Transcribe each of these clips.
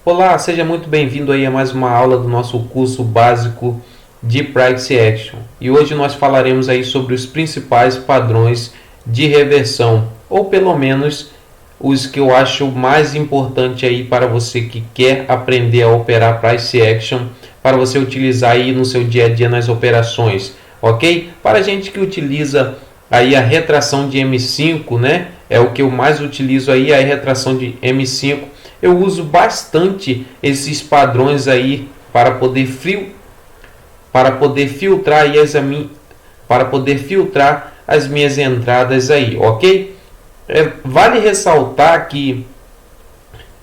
Olá, seja muito bem-vindo aí a mais uma aula do nosso curso básico de Price Action. E hoje nós falaremos aí sobre os principais padrões de reversão, ou pelo menos os que eu acho mais importante aí para você que quer aprender a operar Price Action, para você utilizar aí no seu dia a dia nas operações, ok? Para a gente que utiliza aí a retração de M5, né? É o que eu mais utilizo aí, a retração de M5. Eu uso bastante esses padrões aí para poder filtrar as minhas entradas aí, ok? Vale ressaltar que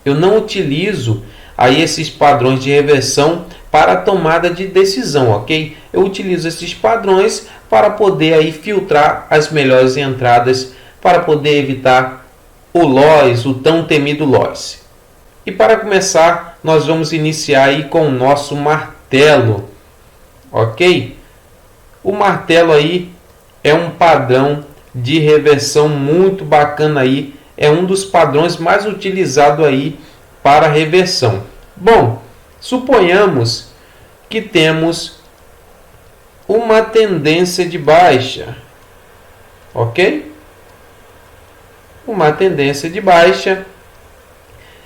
eu não utilizo aí esses padrões de reversão para a tomada de decisão, ok? Eu utilizo esses padrões para poder aí filtrar as melhores entradas, para poder evitar o loss, o tão temido loss. E para começar, nós vamos iniciar aí com o nosso martelo, ok? O martelo aí é um padrão de reversão muito bacana aí, é um dos padrões mais utilizados aí para reversão. Bom, suponhamos que temos uma tendência de baixa, ok? Uma tendência de baixa.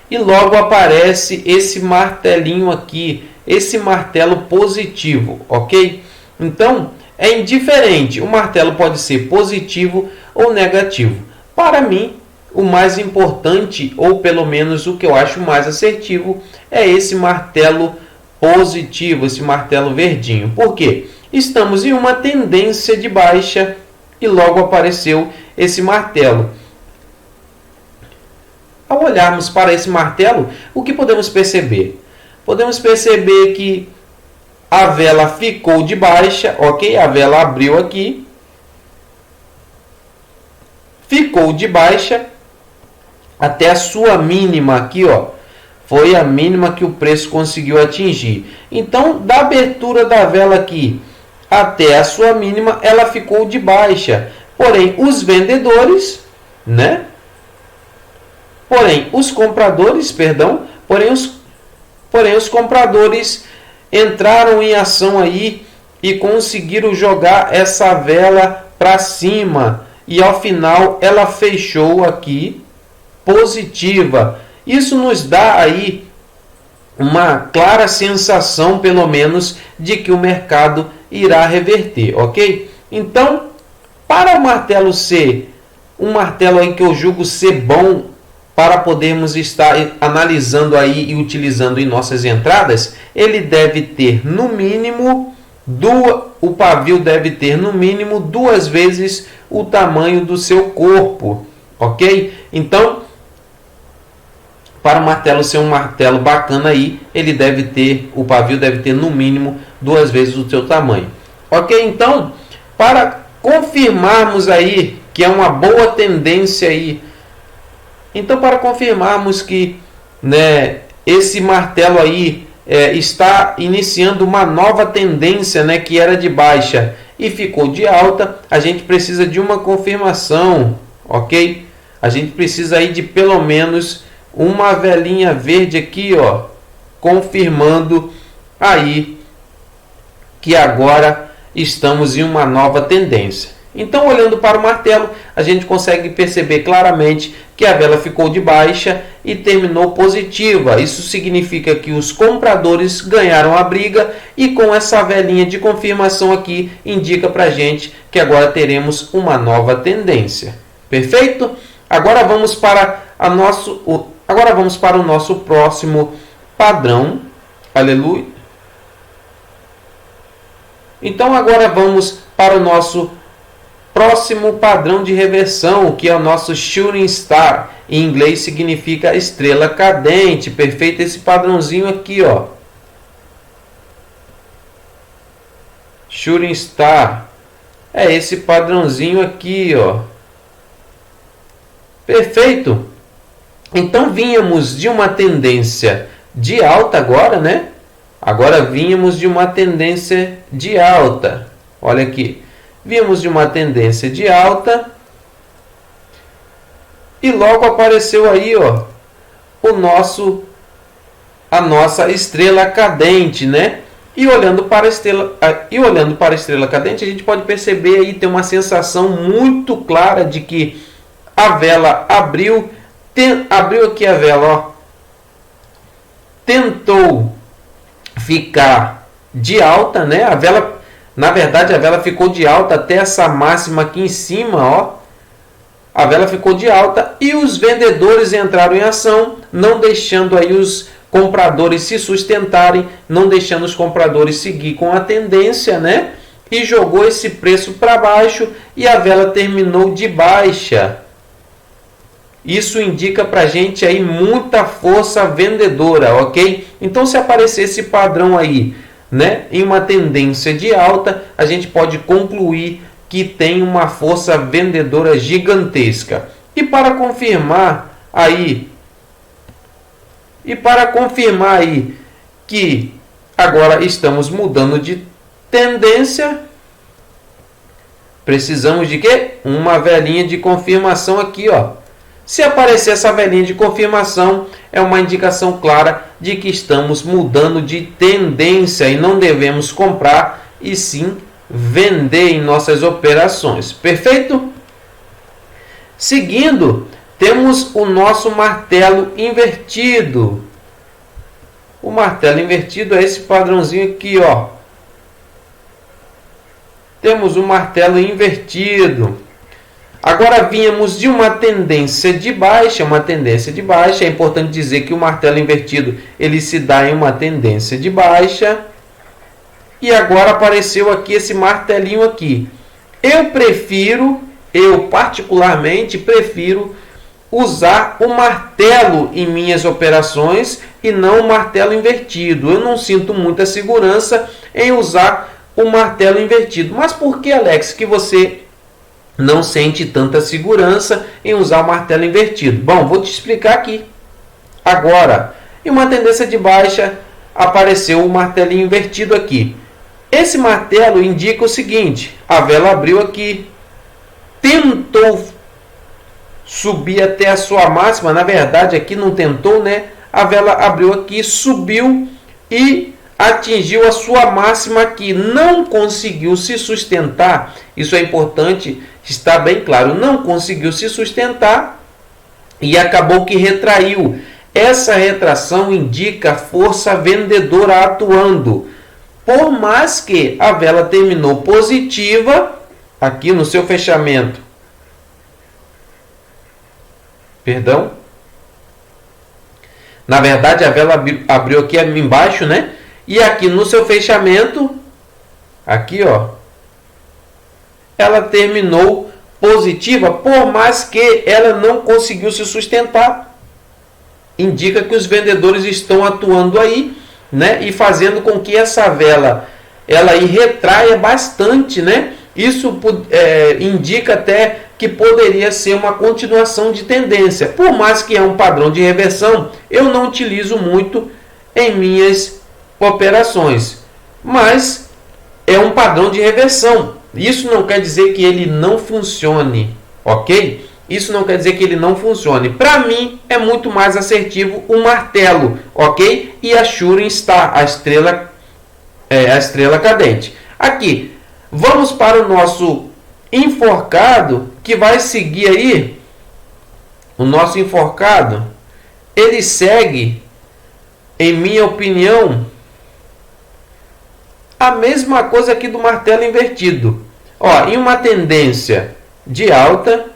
E logo aparece esse martelinho aqui, esse martelo positivo, ok? Então, é indiferente, o martelo pode ser positivo ou negativo. Para mim, o mais importante, ou pelo menos o que eu acho mais assertivo, é esse martelo positivo, esse martelo verdinho. Por quê? Estamos em uma tendência de baixa e logo apareceu esse martelo. Ao olharmos para esse martelo, o que podemos perceber? Podemos perceber que a vela ficou de baixa, ok? A vela abriu aqui, ficou de baixa até a sua mínima aqui, ó. Foi a mínima que o preço conseguiu atingir. Então, da abertura da vela aqui até a sua mínima, ela ficou de baixa. Porém, os vendedores, né? Porém, os compradores entraram em ação aí e conseguiram jogar essa vela para cima. E ao final ela fechou aqui positiva. Isso nos dá aí uma clara sensação, pelo menos, de que o mercado irá reverter, ok? Então, para o martelo ser um martelo aí que eu julgo ser bom, para podermos estar analisando aí e utilizando em nossas entradas, ele deve ter no mínimo o pavio deve ter no mínimo 2 vezes o tamanho do seu corpo, ok? Então, para o martelo ser um martelo bacana aí, o pavio deve ter no mínimo 2 vezes o seu tamanho, ok? Então, para confirmarmos aí que é uma boa tendência aí, então, para confirmarmos que, né, esse martelo aí está iniciando uma nova tendência, né, que era de baixa e ficou de alta, a gente precisa de uma confirmação, ok? A gente precisa aí de pelo menos uma velinha verde aqui, ó, confirmando aí que agora estamos em uma nova tendência. Então, olhando para o martelo, a gente consegue perceber claramente que a vela ficou de baixa e terminou positiva. Isso significa que os compradores ganharam a briga e com essa velinha de confirmação aqui, indica para a gente que agora teremos uma nova tendência. Perfeito? Agora vamos para o nosso próximo padrão. Aleluia. Então, agora vamos para o nosso próximo padrão de reversão, que é o nosso Shooting Star. Em inglês significa estrela cadente. Perfeito, esse padrãozinho aqui, ó. Shooting Star. É esse padrãozinho aqui, ó. Perfeito. Então vínhamos de uma tendência de alta agora, né? Agora vínhamos de uma tendência de alta. Olha aqui. Vimos de uma tendência de alta e logo apareceu aí, ó, o nosso a nossa estrela cadente, né? E olhando para a estrela cadente, a gente pode perceber aí, tem uma sensação muito clara de que a vela abriu aqui a vela, ó, tentou ficar de alta, né? A vela, na verdade, a vela ficou de alta até essa máxima aqui em cima, ó. A vela ficou de alta e os vendedores entraram em ação, não deixando aí os compradores se sustentarem, não deixando os compradores seguir com a tendência, né? E jogou esse preço para baixo e a vela terminou de baixa. Isso indica para a gente aí muita força vendedora, ok? Então, se aparecer esse padrão aí, né, em uma tendência de alta, a gente pode concluir que tem uma força vendedora gigantesca. E para confirmar aí que agora estamos mudando de tendência, precisamos de quê? Uma velinha de confirmação aqui, ó. Se aparecer essa velinha de confirmação, é uma indicação clara de que estamos mudando de tendência e não devemos comprar e sim vender em nossas operações. Perfeito? Seguindo, temos o nosso martelo invertido. O martelo invertido é esse padrãozinho aqui, ó. Temos o martelo invertido. Agora vínhamos de uma tendência de baixa, É importante dizer que o martelo invertido ele se dá em uma tendência de baixa. E agora apareceu aqui esse martelinho aqui. Eu particularmente prefiro usar o martelo em minhas operações e não o martelo invertido. Eu não sinto muita segurança em usar o martelo invertido. Mas por que, Alex, que você não sente tanta segurança em usar o martelo invertido? Bom, vou te explicar aqui. Agora, em uma tendência de baixa, apareceu o martelinho invertido aqui. Esse martelo indica o seguinte: a vela abriu aqui, tentou subir até a sua máxima, na verdade aqui não tentou, né? A vela abriu aqui, subiu e atingiu a sua máxima aqui, não conseguiu se sustentar. Isso é importante, está bem claro, não conseguiu se sustentar e acabou que retraiu. Essa retração indica força vendedora atuando. Por mais que a vela terminou positiva aqui no seu fechamento, na verdade a vela abriu aqui embaixo, né? E aqui no seu fechamento, aqui, ó, ela terminou positiva, por mais que ela não conseguiu se sustentar. Indica que os vendedores estão atuando aí, né? E fazendo com que essa vela ela aí retraia bastante, né? Isso indica até que poderia ser uma continuação de tendência. Por mais que é um padrão de reversão, eu não utilizo muito em minhas operações, mas é um padrão de reversão. Isso não quer dizer que ele não funcione, ok? Isso não quer dizer que ele não funcione. Para mim é muito mais assertivo o martelo, ok? E a Shooting Star, a estrela cadente. Aqui, vamos para o nosso enforcado, que vai seguir aí. O nosso enforcado, ele segue, em minha opinião, a mesma coisa aqui do martelo invertido. Ó, em uma tendência de alta,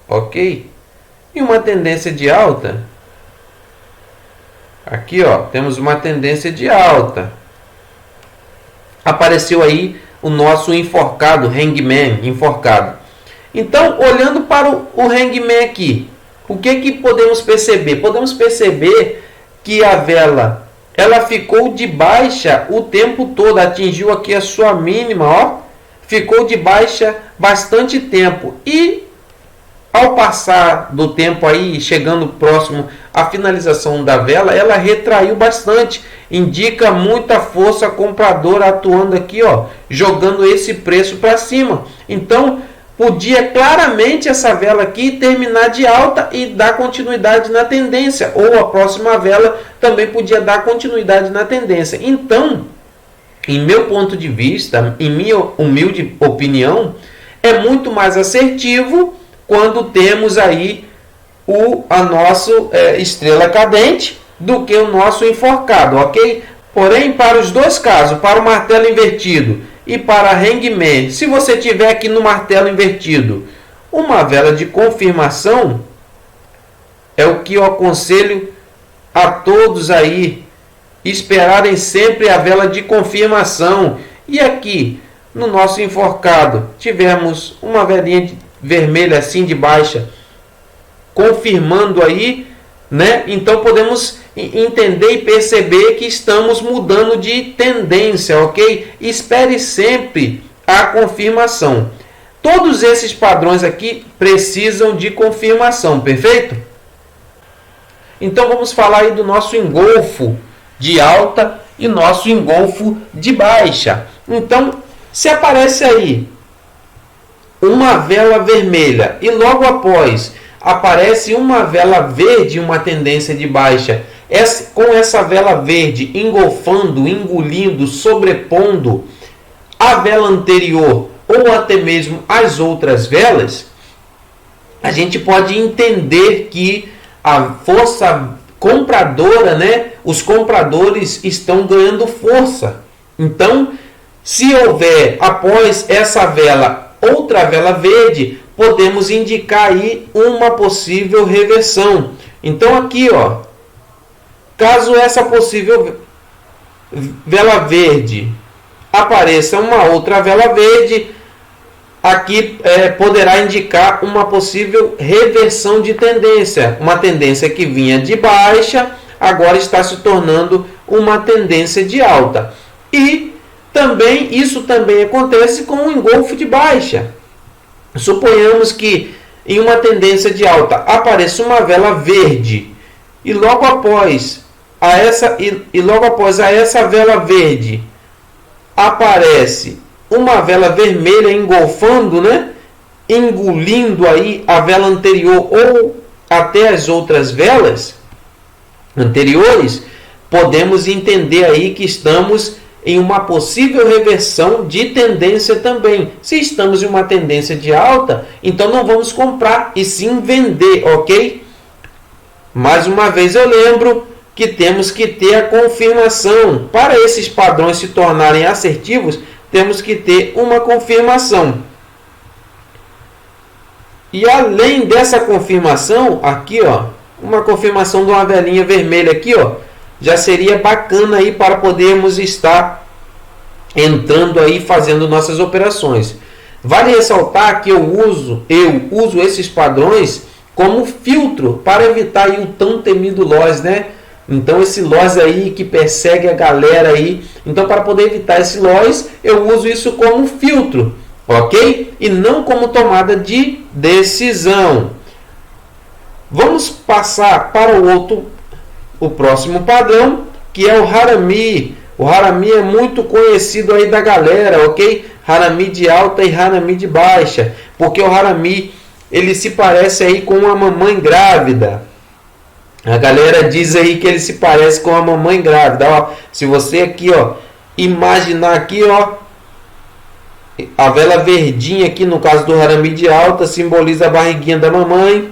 ok? Em uma tendência de alta, aqui, ó, temos uma tendência de alta. Apareceu aí o nosso enforcado, hangman, enforcado. Então, olhando para o hangman aqui, o que podemos perceber? Podemos perceber que a vela ela ficou de baixa o tempo todo, atingiu aqui a sua mínima, ó, ficou de baixa bastante tempo e ao passar do tempo aí, chegando próximo à finalização da vela, ela retraiu bastante, indica muita força compradora atuando aqui, ó, jogando esse preço para cima. Então, podia claramente essa vela aqui terminar de alta e dar continuidade na tendência, ou a próxima vela também podia dar continuidade na tendência. Então, em meu ponto de vista, em minha humilde opinião, é muito mais assertivo quando temos aí a nossa estrela cadente do que o nosso enforcado, ok? Porém, para os dois casos, para o martelo invertido e para a hangman, se você tiver aqui no martelo invertido uma vela de confirmação, é o que eu aconselho a todos aí esperarem sempre a vela de confirmação. E aqui no nosso enforcado tivemos uma velinha vermelha assim de baixa confirmando aí, né? Então podemos entender e perceber que estamos mudando de tendência, ok? Espere sempre a confirmação. Todos esses padrões aqui precisam de confirmação, perfeito? Então vamos falar aí do nosso engolfo de alta e nosso engolfo de baixa. Então, se aparece aí uma vela vermelha e logo após aparece uma vela verde, uma tendência de baixa, com essa vela verde engolfando, engolindo, sobrepondo a vela anterior ou até mesmo as outras velas, a gente pode entender que a força compradora, né, os compradores estão ganhando força. Então, se houver após essa vela outra vela verde, podemos indicar aí uma possível reversão. Então aqui, ó, caso essa possível vela verde apareça uma outra vela verde, aqui poderá indicar uma possível reversão de tendência. Uma tendência que vinha de baixa, agora está se tornando uma tendência de alta. E também isso também acontece com o engolfo de baixa. Suponhamos que em uma tendência de alta apareça uma vela verde e logo após essa vela verde aparece uma vela vermelha engolfando, né? Engolindo aí a vela anterior ou até as outras velas anteriores, podemos entender aí que estamos em uma possível reversão de tendência também. Se estamos em uma tendência de alta, então não vamos comprar e sim vender, ok? Mais uma vez eu lembro que temos que ter a confirmação. Para esses padrões se tornarem assertivos, temos que ter uma confirmação. E além dessa confirmação, aqui ó, uma confirmação de uma velinha vermelha aqui ó, já seria bacana aí para podermos estar entrando aí fazendo nossas operações. Vale ressaltar que eu uso esses padrões como filtro para evitar aí o tão temido loss, né? Então esse loss aí que persegue a galera aí, então para poder evitar esse loss, eu uso isso como filtro, ok? E não como tomada de decisão. Vamos passar para o próximo padrão, que é o Harami. O Harami é muito conhecido aí da galera, ok? Harami de alta e Harami de baixa, porque o Harami ele se parece aí com uma mamãe grávida. A galera diz aí que ele se parece com a mamãe grávida. Ó, se você aqui, ó, imaginar aqui, ó, a vela verdinha aqui no caso do Harami de alta simboliza a barriguinha da mamãe.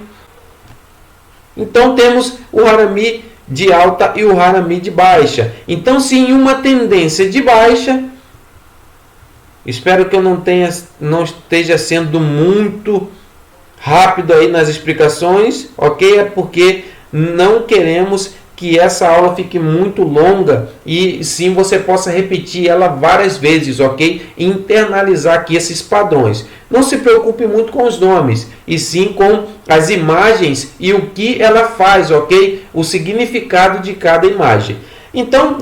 Então temos o Harami de alta e o Harami de baixa. Então, se em uma tendência de baixa, espero que eu não esteja sendo muito rápido aí nas explicações, ok? É porque não queremos que essa aula fique muito longa e sim você possa repetir ela várias vezes, ok? E internalizar aqui esses padrões. Não se preocupe muito com os nomes, e sim com as imagens e o que ela faz, ok? O significado de cada imagem. Então,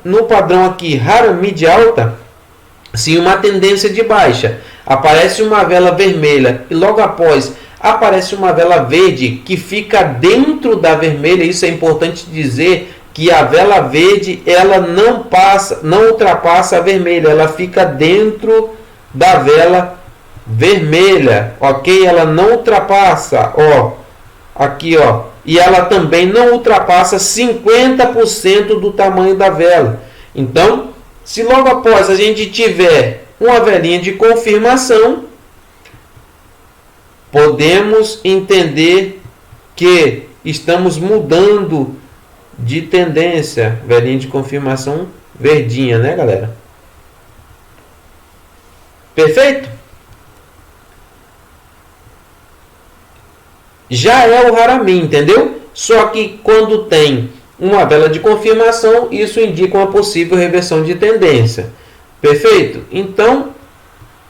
no padrão aqui, Harami de alta, se uma tendência de baixa aparece uma vela vermelha e logo após aparece uma vela verde que fica dentro da vermelha, isso é importante dizer que a vela verde ela não ultrapassa a vermelha, ela fica dentro da vela vermelha, ok? Ela não ultrapassa, ó, aqui, ó, e ela também não ultrapassa 50% do tamanho da vela. Então, se logo após a gente tiver uma velinha de confirmação, podemos entender que estamos mudando de tendência. Velinha de confirmação verdinha, né, galera? Perfeito? Já é o Harami, entendeu? Só que quando tem uma vela de confirmação, isso indica uma possível reversão de tendência. Perfeito? Então,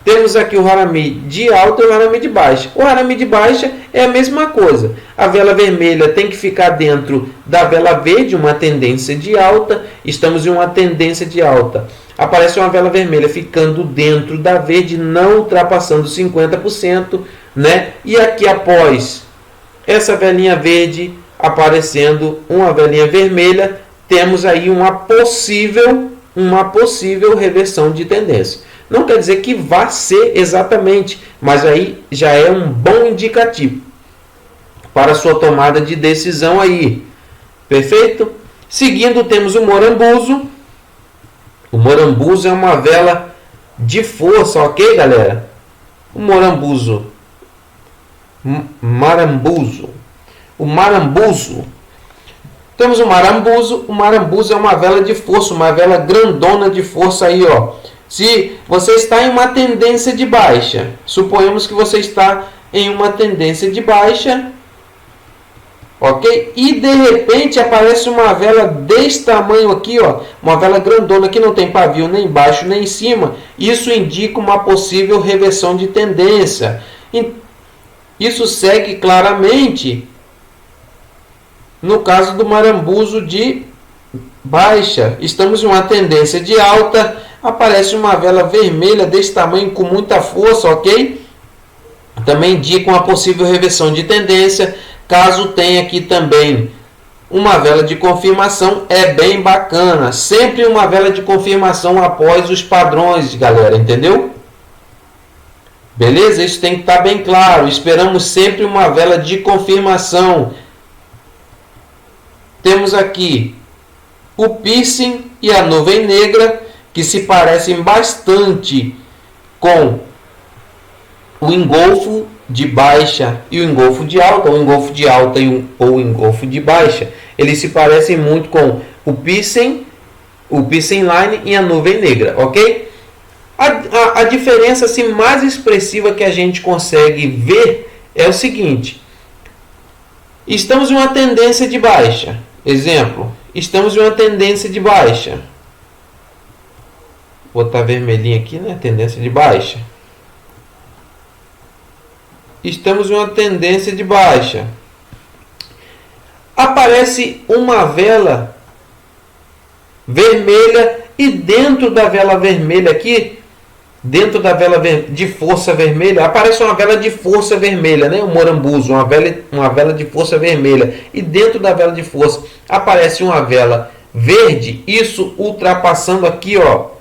temos aqui o Harami de alta e o Harami de baixa. O Harami de baixa é a mesma coisa. A vela vermelha tem que ficar dentro da vela verde, uma tendência de alta. Estamos em uma tendência de alta. Aparece uma vela vermelha ficando dentro da verde, não ultrapassando 50%, né? E aqui após essa velinha verde aparecendo uma velinha vermelha, temos aí uma possível reversão de tendência. Não quer dizer que vá ser exatamente, mas aí já é um bom indicativo para a sua tomada de decisão aí. Perfeito? Seguindo, temos o morambuzo. O morambuzo é uma vela de força, ok, galera? O marambuzo. O marambuzo. Temos o marambuzo. O marambuzo é uma vela de força, uma vela grandona de força aí, ó. Se você está em uma tendência de baixa, suponhamos que você está em uma tendência de baixa, ok? E de repente aparece uma vela desse tamanho aqui, ó, uma vela grandona que não tem pavio nem embaixo nem em cima. Isso indica uma possível reversão de tendência. Isso segue claramente no caso do marambuzo de baixa. Estamos em uma tendência de alta, aparece uma vela vermelha desse tamanho com muita força, ok? Também indica uma possível reversão de tendência. Caso tenha aqui também uma vela de confirmação, é bem bacana. Sempre uma vela de confirmação após os padrões, galera, entendeu? Beleza? Isso tem que estar bem claro. Esperamos sempre uma vela de confirmação. Temos aqui o piercing e a nuvem negra, que se parecem bastante com o engolfo de baixa e o engolfo de alta, ou engolfo de alta ou engolfo de baixa. Eles se parecem muito com o piercing line e a nuvem negra, ok? A diferença assim, mais expressiva que a gente consegue ver é o seguinte: estamos em uma tendência de baixa. Exemplo, estamos em uma tendência de baixa. Vou botar vermelhinho aqui, né? Tendência de baixa. Estamos em uma tendência de baixa. Aparece uma vela vermelha e dentro da vela vermelha aqui, dentro da vela de força vermelha, aparece uma vela de força vermelha, né? O morambuzo, uma vela de força vermelha. E dentro da vela de força aparece uma vela verde, isso ultrapassando aqui, ó,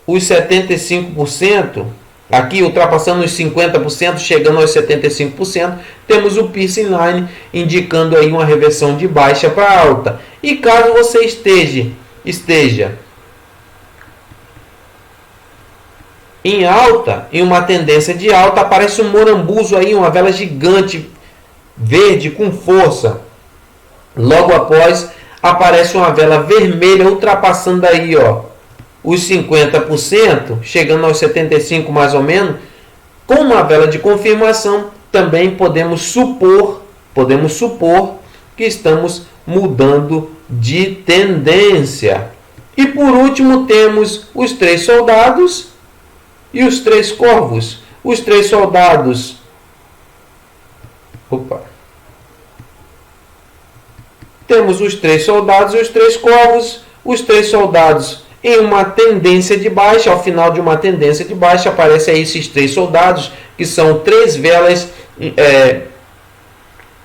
os 75%, aqui ultrapassando os 50%, chegando aos 75%, temos o piercing line indicando aí uma reversão de baixa para alta. E caso você esteja em alta, em uma tendência de alta, aparece um morambuzo aí, uma vela gigante verde com força. Logo após aparece uma vela vermelha ultrapassando aí, ó, os 50%, chegando aos 75% mais ou menos. Com uma vela de confirmação, também podemos supor que estamos mudando de tendência. E por último temos os 3 soldados e os 3 corvos. Os 3 soldados. Temos os 3 soldados e os 3 corvos. Os 3 soldados em uma tendência de baixa. Ao final de uma tendência de baixa aparecem aí esses 3 soldados, que são 3 velas,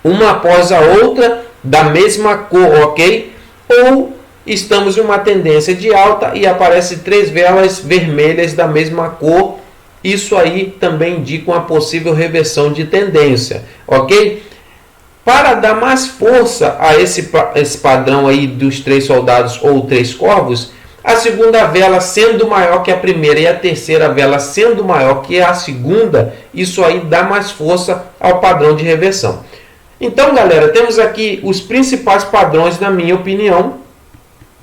uma após a outra, da mesma cor, ok? Ou estamos em uma tendência de alta e aparecem 3 velas vermelhas da mesma cor, isso aí também indica uma possível reversão de tendência, ok? Para dar mais força a esse padrão aí dos 3 soldados ou 3 corvos, a segunda vela sendo maior que a primeira e a terceira vela sendo maior que a segunda, isso aí dá mais força ao padrão de reversão. Então, galera, temos aqui os principais padrões, na minha opinião.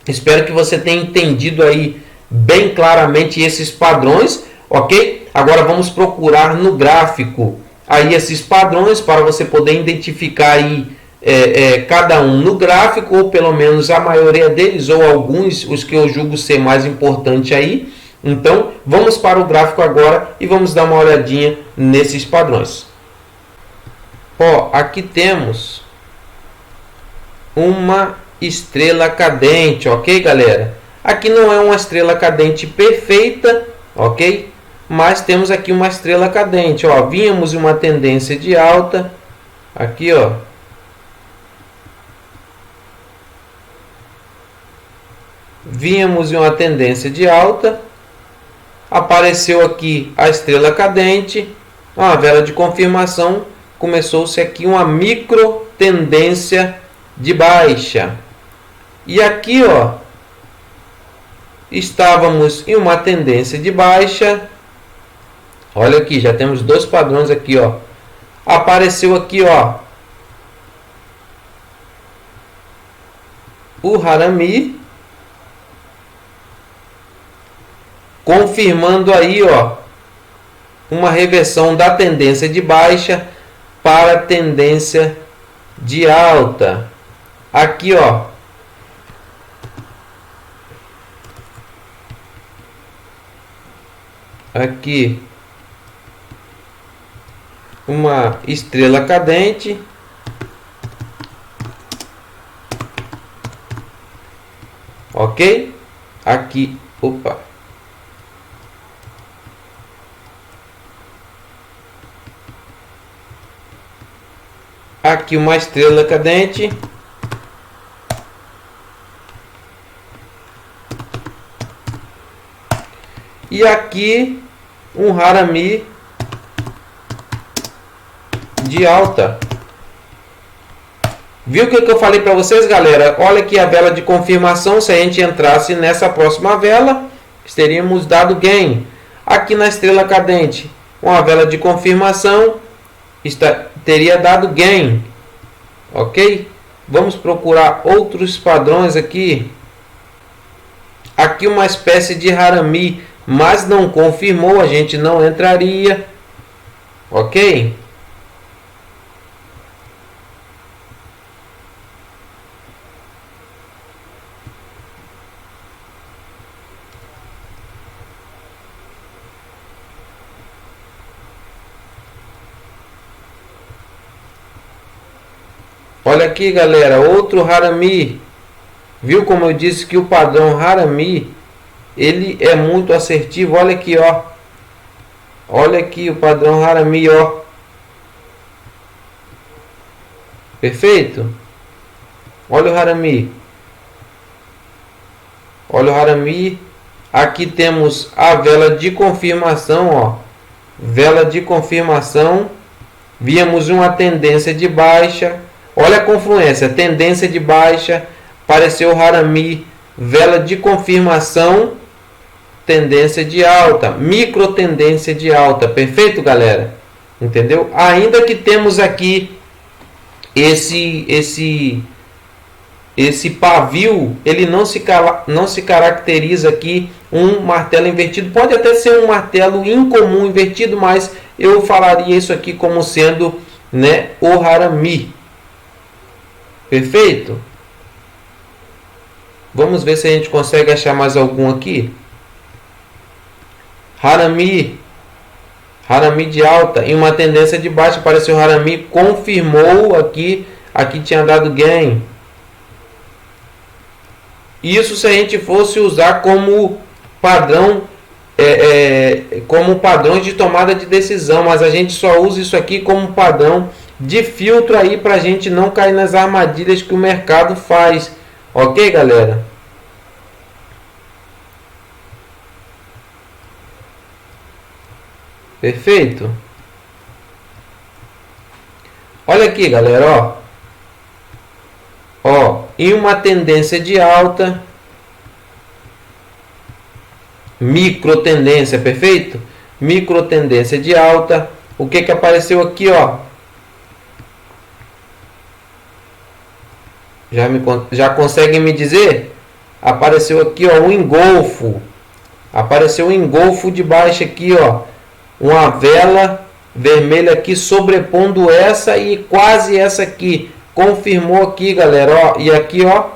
Espero que você tenha entendido aí bem claramente esses padrões, ok? Agora vamos procurar no gráfico aí esses padrões para você poder identificar aí cada um no gráfico, ou pelo menos a maioria deles, ou alguns, os que eu julgo ser mais importante aí. Então, vamos para o gráfico agora e vamos dar uma olhadinha nesses padrões. Ó, aqui temos uma estrela cadente, ok, galera? Aqui não é uma estrela cadente perfeita, ok? Mas temos aqui uma estrela cadente, ó. Vínhamos uma tendência de alta, aqui, ó. Vínhamos em uma tendência de alta, apareceu aqui a estrela cadente, uma vela de confirmação, começou-se aqui uma micro tendência de baixa. E aqui, ó, estávamos em uma tendência de baixa. Olha aqui, já temos 2 padrões aqui, ó. Apareceu aqui, ó, o Harami, confirmando aí, ó, uma reversão da tendência de baixa para a tendência de alta. Aqui, ó, aqui uma estrela cadente, ok? Aqui, opa, aqui uma estrela cadente, e aqui um Harami de alta. Viu o que eu falei para vocês, galera? Olha aqui a vela de confirmação. Se a gente entrasse nessa próxima vela, teríamos dado gain. Aqui na estrela cadente, uma vela de confirmação, teria dado gain, ok? Vamos procurar outros padrões aqui. Aqui uma espécie de Harami, mas não confirmou, a gente não entraria, ok? Olha aqui, galera, outro Harami. Viu como eu disse que o padrão Harami, ele é muito assertivo. Olha aqui, ó. Olha aqui o padrão Harami, ó. Perfeito? Olha o Harami. Olha o Harami. Aqui temos a vela de confirmação, ó. Vela de confirmação. Víamos uma tendência de baixa. Olha a confluência, tendência de baixa, apareceu o Harami, vela de confirmação, tendência de alta, micro tendência de alta. Perfeito, galera? Entendeu? Ainda que temos aqui esse pavio, ele não se caracteriza aqui um martelo invertido. Pode até ser um martelo incomum invertido, mas eu falaria isso aqui como sendo, né, o Harami. Perfeito? Vamos ver se a gente consegue achar mais algum aqui. Harami de alta em uma tendência de baixa, apareceu o Harami, confirmou aqui tinha dado gain. Isso se a gente fosse usar como padrão, como padrões de tomada de decisão, mas a gente só usa isso aqui como padrão de filtro aí para a gente não cair nas armadilhas que o mercado faz, ok, galera? Perfeito? Olha aqui, galera, ó, em uma tendência de alta, micro tendência, perfeito? Micro tendência de alta, o que apareceu aqui, ó? Já conseguem me dizer? Apareceu aqui, ó, um engolfo. Apareceu um engolfo de baixo aqui, ó. Uma vela vermelha aqui sobrepondo essa e quase essa aqui. Confirmou aqui, galera, ó. E aqui, ó,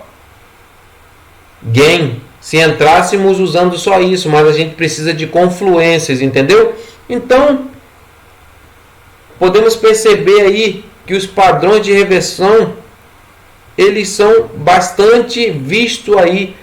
gain. Se entrássemos usando só isso, mas a gente precisa de confluências, entendeu? Então, podemos perceber aí que os padrões de reversão eles são bastante vistos aí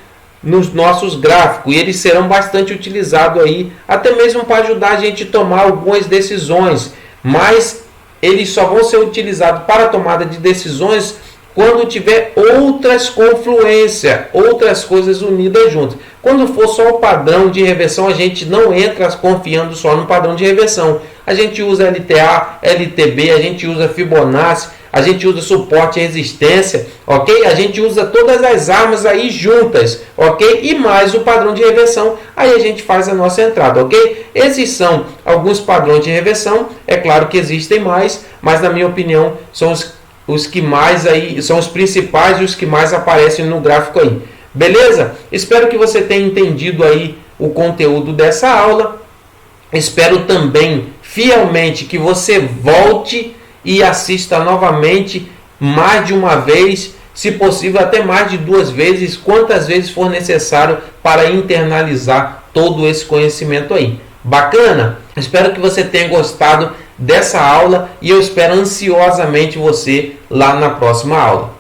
nos nossos gráficos e eles serão bastante utilizados aí, até mesmo para ajudar a gente a tomar algumas decisões, mas eles só vão ser utilizados para a tomada de decisões quando tiver outras confluências, outras coisas unidas juntas. Quando for só o padrão de reversão, a gente não entra confiando só no padrão de reversão. A gente usa LTA, LTB, a gente usa Fibonacci, a gente usa suporte e resistência, ok? A gente usa todas as armas aí juntas, ok? E mais o padrão de reversão, aí a gente faz a nossa entrada, ok? Esses são alguns padrões de reversão, é claro que existem mais, mas na minha opinião são os que mais aí, são os principais e os que mais aparecem no gráfico aí. Beleza? Espero que você tenha entendido aí o conteúdo dessa aula. Espero também fielmente que você volte e assista novamente mais de uma vez, se possível até mais de 2 vezes, quantas vezes for necessário para internalizar todo esse conhecimento aí. Bacana? Espero que você tenha gostado dessa aula e eu espero ansiosamente você lá na próxima aula.